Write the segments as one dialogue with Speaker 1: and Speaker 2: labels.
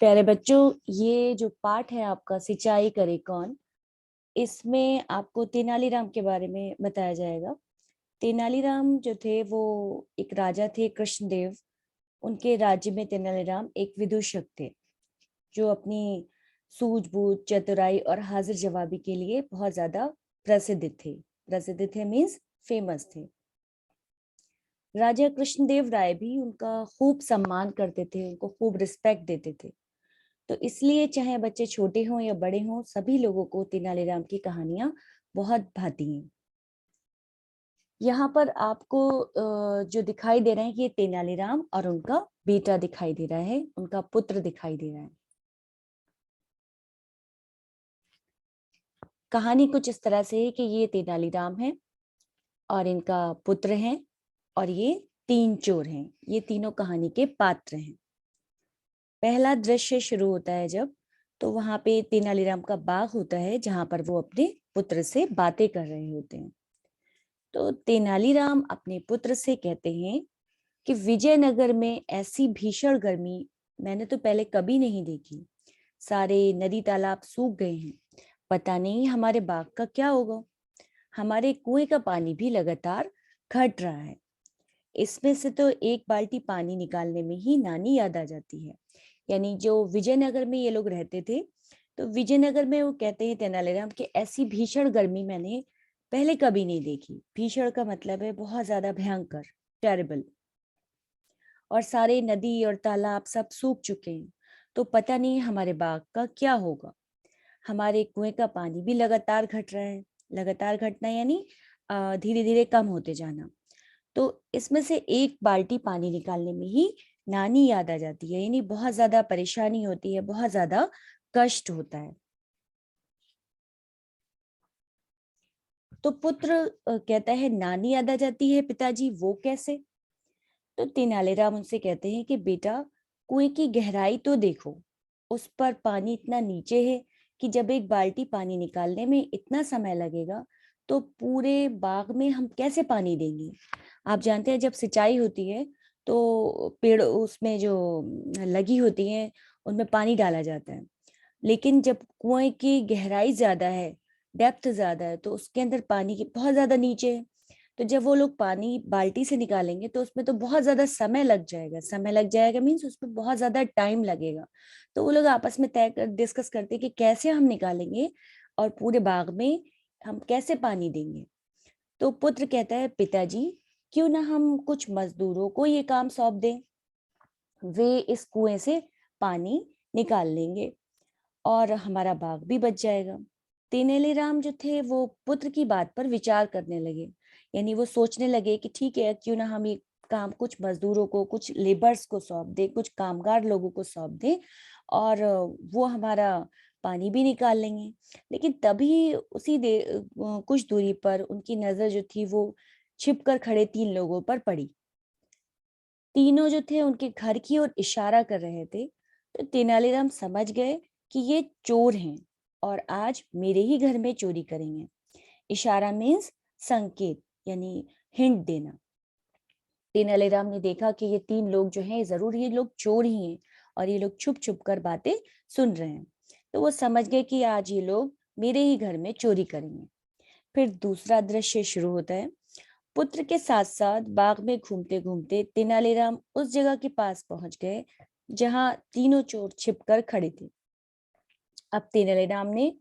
Speaker 1: प्यारे बच्चों, ये जो पाठ है आपका सिंचाई करे कौन, इसमें आपको तेनालीराम के बारे में बताया जाएगा। तेनालीराम जो थे वो एक राजा थे, कृष्णदेव। उनके राज्य में तेनालीराम एक विदूषक थे जो अपनी सूझबूझ, चतुराई और हाजिर जवाबी के लिए बहुत ज्यादा प्रसिद्ध थे। प्रसिद्ध थे मीन्स फेमस थे। राजा कृष्णदेव राय भी उनका खूब सम्मान करते थे, उनको खूब रिस्पेक्ट देते थे। तो इसलिए चाहे बच्चे छोटे हों या बड़े हों, सभी लोगों को तेनालीराम की कहानियां बहुत भाती हैं। यहाँ पर आपको जो दिखाई दे रहे हैं कि ये तेनालीराम और उनका बेटा दिखाई दे रहा है, उनका पुत्र दिखाई दे रहा है। कहानी कुछ इस तरह से है कि ये तेनालीराम है और इनका पुत्र है और ये तीन चोर हैं। ये तीनों कहानी के पात्र हैं। पहला दृश्य शुरू होता है जब, तो वहां पे तेनालीराम का बाग होता है जहां पर वो अपने पुत्र से बातें कर रहे होते हैं। तो तेनालीराम अपने पुत्र से कहते हैं कि विजयनगर में ऐसी भीषण गर्मी मैंने तो पहले कभी नहीं देखी। सारे नदी तालाब सूख गए हैं। पता नहीं हमारे बाग का क्या होगा। हमारे कुएं का पानी भी लगातार घट रहा है। इसमें से तो एक बाल्टी पानी निकालने में ही नानी याद आ जाती है। यानी जो विजयनगर में ये लोग रहते थे, तो विजयनगर में वो कहते हैं तेनालीराम कि ऐसी भीषण गर्मी मैंने पहले कभी नहीं देखी। भीषण का मतलब है बहुत ज्यादा भयंकर, टेरिबल। और सारे नदी और तालाब सब सूख चुके हैं। तो पता नहीं हमारे बाग का क्या होगा। हमारे कुएं का पानी भी लगातार घट रहा है। लगातार घटना यानी धीरे धीरे कम होते जाना। तो इसमें से एक बाल्टी पानी निकालने में ही नानी याद आ जाती है। यानी बहुत ज्यादा परेशानी होती है, बहुत ज्यादा कष्ट होता है। तो पुत्र कहता है नानी याद आ जाती है पिताजी, वो कैसे? तो तेनालीराम उनसे कहते हैं कि बेटा, कुएं की गहराई तो देखो। उस पर पानी इतना नीचे है कि जब एक बाल्टी पानी निकालने में इतना समय लगेगा तो पूरे बाग में हम कैसे पानी देंगे? आप जानते हैं जब सिंचाई होती है तो पेड़ उसमें जो लगी होती है उनमें पानी डाला जाता है। लेकिन जब कुएं की गहराई ज्यादा है, डेप्थ ज्यादा है, तो उसके अंदर पानी की बहुत ज्यादा नीचे है। तो जब वो लोग पानी बाल्टी से निकालेंगे तो उसमें तो बहुत ज्यादा समय लग जाएगा। समय लग जाएगा मीन्स उसमें बहुत ज्यादा टाइम लगेगा। तो वो लोग आपस में तय कर डिस्कस करते हैं कि कैसे हम निकालेंगे और पूरे बाग में हम कैसे पानी देंगे। तो पुत्र कहता है पिताजी, क्यों ना हम कुछ मजदूरों को ये काम सौंप दें। वे इस कुएं से पानी निकाल लेंगे और हमारा बाग भी बच जाएगा। तेनालीराम जो थे वो पुत्र की बात पर विचार करने लगे। यानी वो सोचने लगे कि ठीक है, क्यों ना हम ये काम कुछ मजदूरों को, कुछ लेबर्स को सौंप दें, कुछ कामगार लोगों को सौंप दें और वो हमारा पानी भी निकाल लेंगे। लेकिन तभी उसी कुछ दूरी पर उनकी नजर जो थी वो छिप कर खड़े तीन लोगों पर पड़ी। तीनों जो थे उनके घर की ओर इशारा कर रहे थे। तो तेनालीराम समझ गए कि ये चोर हैं और आज मेरे ही घर में चोरी करेंगे। इशारा मीन्स संकेत, यानी हिंट देना। तेनालीराम ने देखा कि ये तीन लोग जो हैं जरूर ये लोग चोर ही हैं और ये लोग छुप छुप कर बातें सुन रहे हैं। तो वो समझ गए कि आज ये लोग मेरे ही घर में चोरी करेंगे। फिर दूसरा दृश्य शुरू होता है। पुत्र के साथ साथ बाग में घूमते घूमते तेनालीराम उस जगह के पास पहुंच गए जहां तीनों चोर छिपकर खड़े थे। अब तेनालीराम ने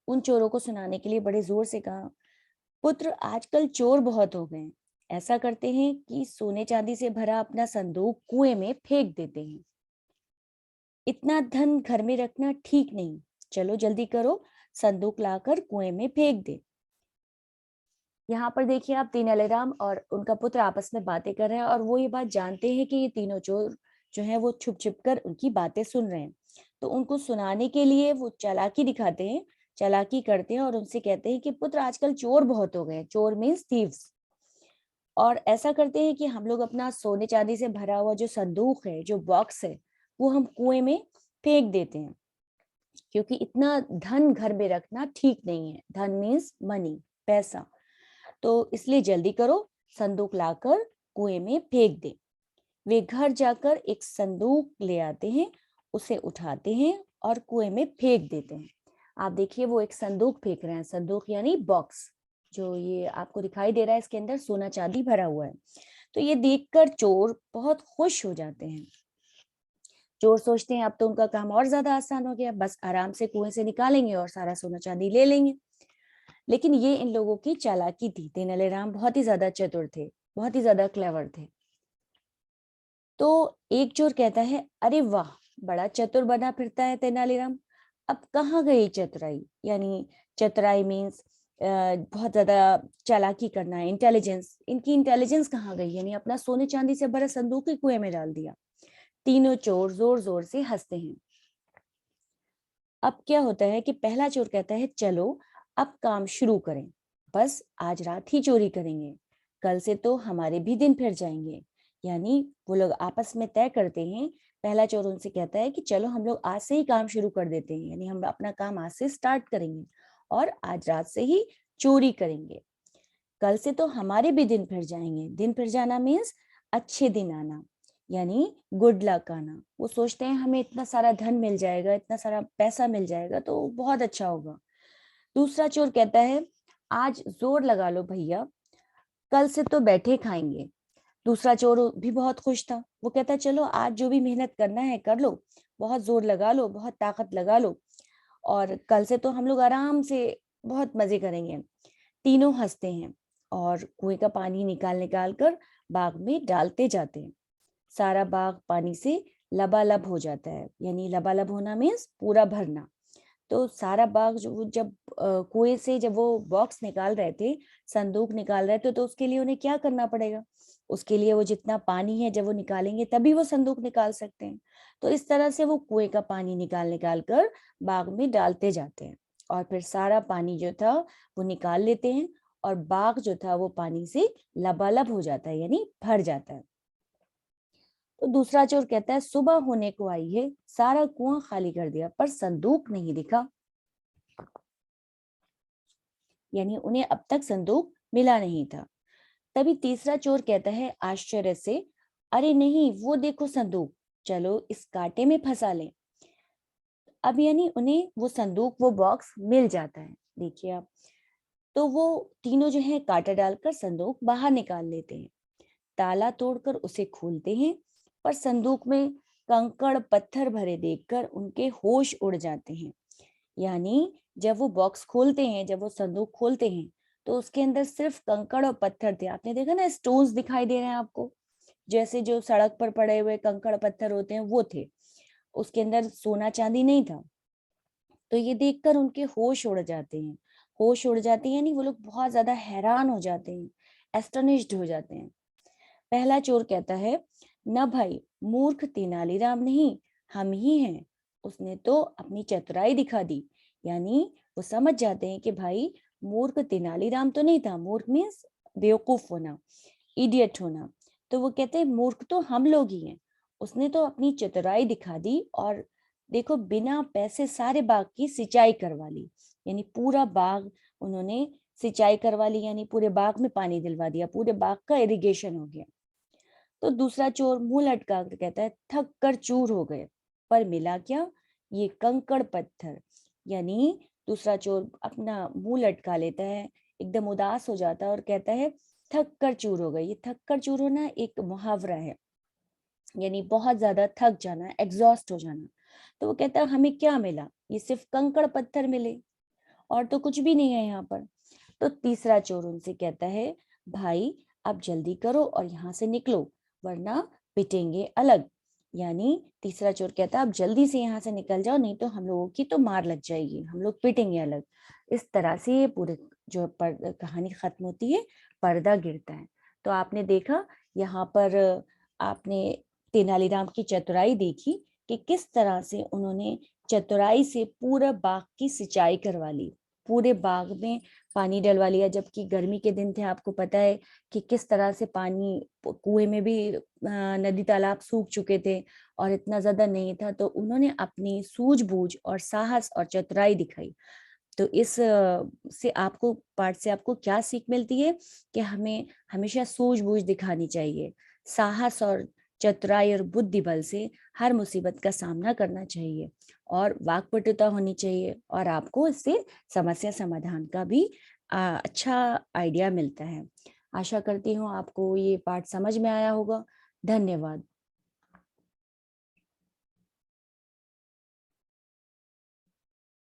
Speaker 1: उन चोरों को सुनाने के लिए बड़े जोर से कहा, पुत्र, आजकल चोर बहुत हो गए हैं। ऐसा करते हैं कि सोने चांदी से भरा अपना संदूक कुएं में फेंक देते हैं। इतना धन घर में रखना ठीक नहीं। चलो जल्दी करो, संदूक लाकर कुएं में फेंक दे। यहाँ पर देखिए आप, तेनालीराम और उनका पुत्र आपस में बातें कर रहे हैं और वो ये बात जानते हैं कि ये तीनों चोर जो है वो छुप छुप कर उनकी बातें सुन रहे हैं। तो उनको सुनाने के लिए वो चालाकी दिखाते हैं, चालाकी करते हैं और उनसे कहते हैं कि पुत्र, आजकल चोर बहुत हो गए। चोर मीन्स थीव्स। और ऐसा करते हैं कि हम लोग अपना सोने चांदी से भरा हुआ जो संदूक है, जो बॉक्स है, वो हम कुएं में फेंक देते हैं। क्योंकि इतना धन घर में रखना ठीक नहीं है। धन मीन्स मनी, पैसा। तो इसलिए जल्दी करो, संदूक लाकर कुएं में फेंक दे। वे घर जाकर एक संदूक ले आते हैं। उसे उठाते हैं और कुएं में फेंक देते हैं। आप देखिए वो एक संदूक फेंक रहे हैं, संदूक यानी बॉक्स, जो ये आपको दिखाई दे रहा है, इसके अंदर सोना चांदी भरा हुआ है। तो ये देखकर चोर बहुत खुश हो जाते हैं। चोर सोचते हैं अब तो उनका काम और ज्यादा आसान हो गया, बस आराम से कुएं से निकालेंगे और सारा सोना चांदी ले लेंगे। लेकिन ये इन लोगों की चालाकी थी। तेनालीराम बहुत ही ज्यादा चतुर थे, बहुत ही ज्यादा क्लेवर थे। तो एक चोर कहता है, अरे वाह, बड़ा चतुर बना फिरता है तेनालीराम, अब कहाँ गई चतुराई? यानी चतुराई मीन्स बहुत ज्यादा चालाकी करना है, इंटेलिजेंस। इनकी इंटेलिजेंस कहाँ गई? यानी अपना सोने चांदी से भरा संदूक ही कुएं में डाल दिया। तीनों चोर जोर जोर से हंसते हैं। अब क्या होता है कि पहला चोर कहता है, चलो अब काम शुरू करें, बस आज रात ही चोरी करेंगे, कल से तो हमारे भी दिन फिर जाएंगे। यानी वो लोग आपस में तय करते हैं। पहला चोर उनसे कहता है कि चलो हम लोग आज से ही काम शुरू कर देते हैं, यानी हम अपना काम आज से स्टार्ट करेंगे और आज रात से ही चोरी करेंगे, कल से तो हमारे भी दिन फिर जाएंगे। दिन फिर जाना मीन्स अच्छे दिन आना, यानी गुड लक आना। वो सोचते हैं हमें इतना सारा धन मिल जाएगा, इतना सारा पैसा मिल जाएगा तो बहुत अच्छा होगा। दूसरा चोर कहता है, आज जोर लगा लो भैया, कल से तो बैठे खाएंगे। दूसरा चोर भी बहुत खुश था। वो कहता है, चलो आज जो भी मेहनत करना है कर लो, बहुत जोर लगा लो, बहुत ताकत लगा लो, और कल से तो हम लोग आराम से बहुत मजे करेंगे। तीनों हंसते हैं और कुएं का पानी निकाल निकाल कर बाग में डालते जाते हैं। सारा बाग पानी से लबालब हो जाता है, यानी लबालब होना मीन्स पूरा भरना। तो सारा बाग जो जब कुएं से जब वो बॉक्स निकाल रहे थे, संदूक निकाल रहे थे, तो उसके लिए उन्हें क्या करना पड़ेगा? उसके लिए वो जितना पानी है जब वो निकालेंगे तभी वो संदूक निकाल सकते हैं। तो इस तरह से वो कुएं का पानी निकाल निकाल कर बाग में डालते जाते हैं और फिर सारा पानी जो था वो निकाल लेते हैं और बाग जो था वो पानी से लबालब हो जाता है, यानी भर जाता है। तो दूसरा चोर कहता है, सुबह होने को आई है, सारा कुआं खाली कर दिया पर संदूक नहीं दिखा। यानी उन्हें अब तक संदूक मिला नहीं था। तभी तीसरा चोर कहता है आश्चर्य से, अरे नहीं, वो देखो संदूक, चलो इस कांटे में फंसा लें। अब यानी उन्हें वो संदूक, वो बॉक्स मिल जाता है। देखिए आप, तो वो तीनों जो है कांटा डालकर संदूक बाहर निकाल लेते हैं, ताला तोड़कर उसे खोलते हैं, पर संदूक में कंकड़ पत्थर भरे देखकर उनके होश उड़ जाते हैं। यानी जब वो बॉक्स खोलते हैं, जब वो संदूक खोलते हैं, तो उसके अंदर सिर्फ कंकड़ और पत्थर थे। आपने देखा ना, स्टोन्स दिखाई दे रहे हैं आपको, जैसे जो सड़क पर पड़े हुए कंकड़ पत्थर होते हैं वो थे। उसके अंदर सोना चांदी नहीं था। तो ये देखकर उनके होश उड़ जाते हैं। होश उड़ जाते हैं यानी वो लोग बहुत ज्यादा हैरान हो जाते हैं, एस्टोनिश्ड हो जाते हैं। पहला चोर कहता है, न भाई, मूर्ख तेनालीराम नहीं, हम ही हैं, उसने तो अपनी चतुराई दिखा दी। यानी वो समझ जाते हैं कि भाई मूर्ख तेनालीराम तो नहीं था। मूर्ख मीन्स बेवकूफ होना, इडियट होना। तो वो कहते हैं मूर्ख तो हम लोग ही हैं, उसने तो अपनी चतुराई दिखा दी और देखो बिना पैसे सारे बाग की सिंचाई करवा ली। यानी पूरा बाग उन्होंने सिंचाई करवा ली, यानी पूरे बाग में पानी दिलवा दिया, पूरे बाग का इरिगेशन हो गया। तो दूसरा चोर मुंह लटका कर कहता है, थक कर चूर हो गए, पर मिला क्या? ये कंकड़ पत्थर। यानी दूसरा चोर अपना मुंह लटका लेता है, एकदम उदास हो जाता है और कहता है, थक कर चूर हो गए। ये थक कर चूर होना एक मुहावरा है, यानी बहुत ज्यादा थक जाना, एग्जॉस्ट हो जाना। तो वो कहता है, हमें क्या मिला? ये सिर्फ कंकड़ पत्थर मिले और तो कुछ भी नहीं है यहाँ पर। तो तीसरा चोर उनसे कहता है, भाई अब जल्दी करो और यहाँ से निकलो, वरना पिटेंगे अलग। यानी तीसरा चोर कहता है, अब जल्दी से यहाँ से निकल जाओ, नहीं तो हम लोगों की तो मार लग जाएगी, हम लोग पिटेंगे अलग। इस तरह से ये पूरे जो कहानी खत्म होती है, पर्दा गिरता है। तो आपने देखा यहाँ पर, आपने तेनालीराम की चतुराई देखी कि किस तरह से उन्होंने चतुराई से पूरा बाग की सिंचाई करवा ली, पूरे बाग में पानी डलवा लिया। जबकि गर्मी के दिन थे, आपको पता है कि किस तरह से पानी कुएं में भी नदी तालाब सूख चुके थे और इतना ज्यादा नहीं था। तो उन्होंने अपनी सूझबूझ और साहस और चतुराई दिखाई। तो इस से आपको पाठ से आपको क्या सीख मिलती है? कि हमें हमेशा सूझबूझ दिखानी चाहिए, साहस और चतुराई और बुद्धि बल से हर मुसीबत का सामना करना चाहिए और वाक्पटुता होनी चाहिए, और आपको इससे समस्या समाधान का भी अच्छा आइडिया मिलता है। आशा करती हूँ आपको ये पाठ समझ में आया होगा। धन्यवाद।